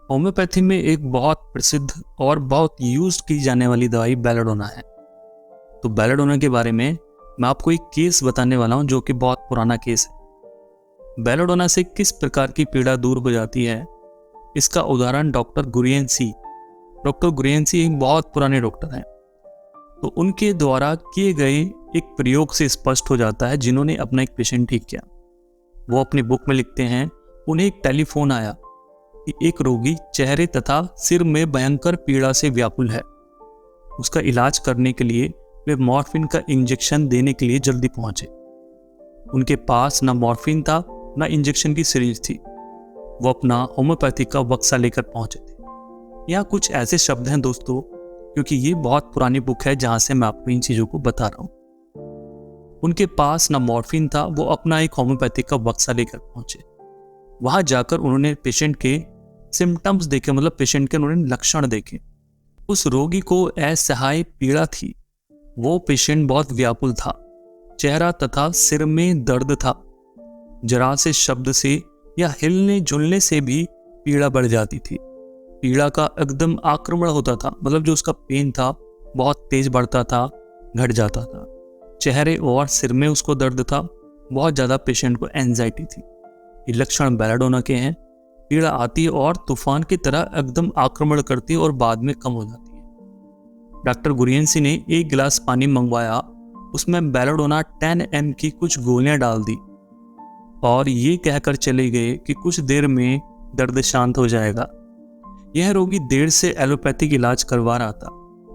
Homeopathy में एक बहुत प्रसिद्ध और बहुत यूज की जाने वाली दवाई बेलाडोना है। तो बेलाडोना के बारे में मैं आपको एक केस बताने वाला हूं जो कि बहुत पुराना केस है। बेलाडोना से किस प्रकार की पीड़ा दूर हो जाती है, इसका उदाहरण डॉक्टर गुरियन सी एक बहुत पुराने डॉक्टर हैं। तो उनके द्वारा किए गए एक प्रयोग से स्पष्ट हो जाता है, जिन्होंने अपना एक पेशेंट ठीक किया। वो अपनी बुक में लिखते हैं, उन्हें एक टेलीफोन आया कि एक रोगी चेहरे तथा सिर में भयंकर पीड़ा से व्याकुल है। उसका इलाज करने के लिए वे मॉर्फिन का इंजेक्शन देने के लिए जल्दी पहुंचे। उनके पास ना मॉर्फिन था ना इंजेक्शन की सीरीज थी। वो अपना होम्योपैथी का बक्सा लेकर पहुंचे थे। यहाँ कुछ ऐसे शब्द हैं दोस्तों, क्योंकि ये बहुत पुरानी बुक है जहां से मैं आपको इन चीजों को बता रहा हूँ। उनके पास ना मॉर्फिन था, वो अपना एक होम्योपैथी का बक्सा लेकर पहुंचे। वहां जाकर उन्होंने पेशेंट के सिम्टम्स देखे, मतलब पेशेंट के उन्होंने लक्षण देखे। उस रोगी को असहाय पीड़ा थी। वो पेशेंट बहुत व्याकुल था। चेहरा तथा सिर में दर्द था। जरा से शब्द से या हिलने झुलने से भी पीड़ा बढ़ जाती थी। पीड़ा का एकदम आक्रमण होता था, मतलब जो उसका पेन था बहुत तेज बढ़ता था, घट जाता था। चेहरे और सिर में उसको दर्द था। बहुत ज़्यादा पेशेंट को एंजाइटी थी। ये लक्षण बेलाडोना के हैं। पीड़ा आती है और तूफान की तरह एकदम आक्रमण करती है और बाद में कम हो जाती है। डॉक्टर गुरियनसी ने एक गिलास पानी मंगवाया, उसमें बेलाडोना 10 ml की कुछ गोलियां डाल दी और ये कहकर चले गए कि कुछ देर में दर्द शांत हो जाएगा। यह रोगी देर से एलोपैथिक इलाज करवा रहा था।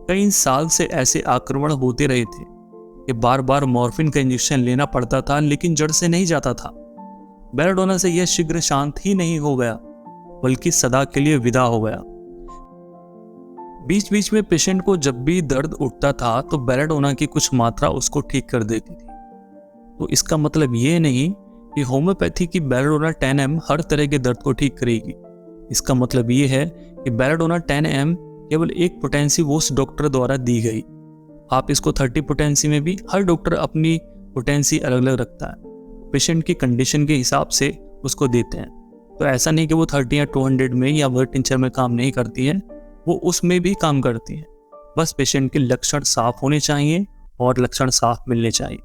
कई साल से ऐसे आक्रमण होते रहे थे कि बार बार मॉर्फिन का इंजेक्शन लेना पड़ता था, लेकिन जड़ से नहीं जाता था। बेलाडोना से यह शीघ्र शांत ही नहीं हो गया, बल्कि सदा के लिए विदा हो गया। बीच बीच में पेशेंट को जब भी दर्द उठता था तो बेलाडोना की कुछ मात्रा उसको ठीक कर देती थी। तो इसका मतलब ये नहीं कि होम्योपैथी की बेलाडोना 10 ml हर तरह के दर्द को ठीक करेगी। इसका मतलब ये है कि बेलाडोना 10 ml केवल एक पोटेंसी वो उस डॉक्टर द्वारा दी गई। आप इसको 30 पोटेंसी में भी, हर डॉक्टर अपनी पोटेंसी अलग अलग रखता है, पेशेंट की कंडीशन के हिसाब से उसको देते हैं। तो ऐसा नहीं कि वो 30 या 200 में या ब्लड टिंचर में काम नहीं करती है, वो उसमें भी काम करती है। बस पेशेंट के लक्षण साफ होने चाहिए और लक्षण साफ मिलने चाहिए।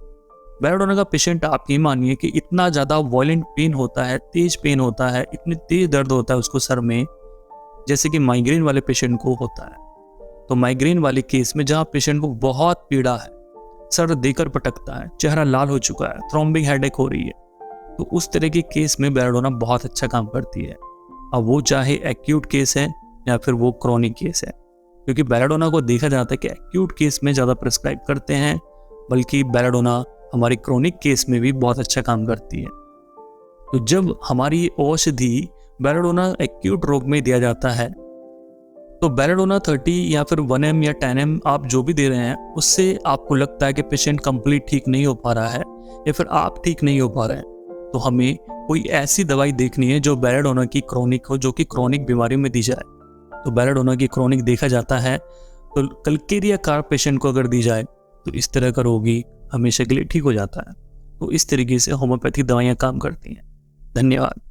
बेलाडोना का पेशेंट आप ये मानिए कि इतना ज़्यादा वॉयलेंट पेन होता है, तेज पेन होता है, इतनी तेज दर्द होता है उसको सर में, जैसे कि माइग्रेन वाले पेशेंट को होता है। तो माइग्रेन वाले केस में जहाँ पेशेंट को बहुत पीड़ा है, सर देकर पटकता है, चेहरा लाल हो चुका है, थ्रोम्बिक हेडेक हो रही है, तो उस तरह के केस में बेलाडोना बहुत अच्छा काम करती है। अब वो चाहे एक्यूट केस है या फिर वो क्रॉनिक केस है, क्योंकि बेलाडोना को देखा जाता है कि एक्यूट केस में ज़्यादा प्रिस्क्राइब करते हैं, बल्कि बेलाडोना हमारी क्रॉनिक केस में भी बहुत अच्छा काम करती है। तो जब हमारी औषधि बेलाडोना एक्यूट रोग में दिया जाता है, तो बेलाडोना 30 या फिर 1 ml या 10 ml आप जो भी दे रहे हैं, उससे आपको लगता है कि पेशेंट कंप्लीट ठीक नहीं हो पा रहा है या फिर आप ठीक नहीं हो पा रहे हैं, तो हमें कोई ऐसी दवाई देखनी है जो बेलाडोना की क्रॉनिक हो, जो कि क्रॉनिक बीमारी में दी जाए। तो बेलाडोना की क्रॉनिक देखा जाता है तो कलकेरिया कार्प पेशेंट को अगर दी जाए तो इस तरह का रोगी हमेशा के लिए ठीक हो जाता है। तो इस तरीके से होम्योपैथिक दवाइयाँ काम करती हैं। धन्यवाद।